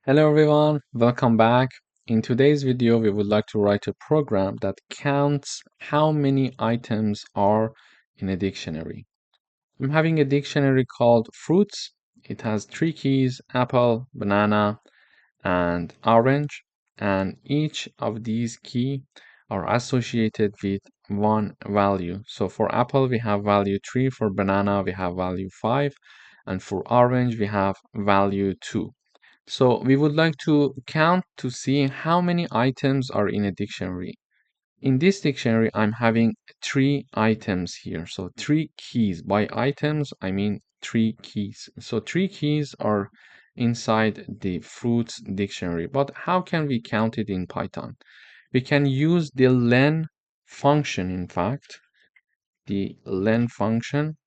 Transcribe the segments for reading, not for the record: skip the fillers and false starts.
Hello everyone, welcome back. In today's video, we would like to write a program that counts how many items are in a dictionary. I'm having a dictionary called fruits. It has three keys: apple, banana, and orange. And each of these keys are associated with one value. So for apple, we have value 3, for banana, we have value 5, and for orange, we have value 2. So we would like to count to see how many items are in a dictionary. In this dictionary, I'm having three items here. So three keys. By items, I mean three keys. So three keys are inside the fruits dictionary. But how can we count it in Python? We can use the len function, in fact, the len function.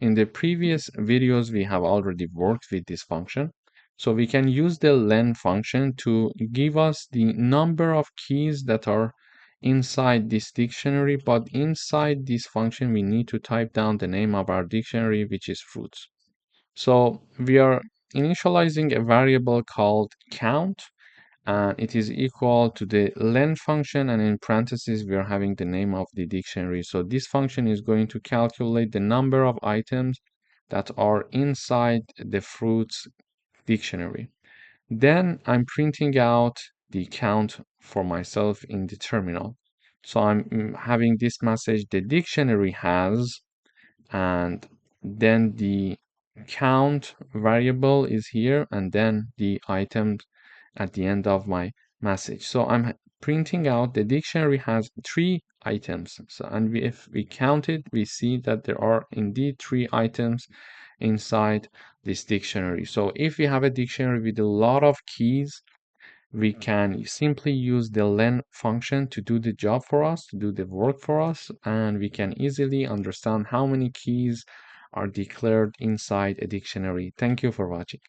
In the previous videos, we have already worked with this function. So we can use the len function to give us the number of keys that are inside this dictionary, but inside this function, we need to type down the name of our dictionary, which is fruits. So we are initializing a variable called count, and it is equal to the len function, and in parentheses we are having the name of the dictionary. So this function is going to calculate the number of items that are inside the fruits dictionary. Then I'm printing out the count for myself in the terminal. So I'm having this message: the dictionary has, and then the count variable is here, and then the items at the end of my message. So I'm printing out the dictionary has three items. So, and if we count it, we see that there are indeed three items inside this dictionary. So if we have a dictionary with a lot of keys, we can simply use the len function to do the job for us, to do the work for us, and we can easily understand how many keys are declared inside a dictionary. Thank you for watching.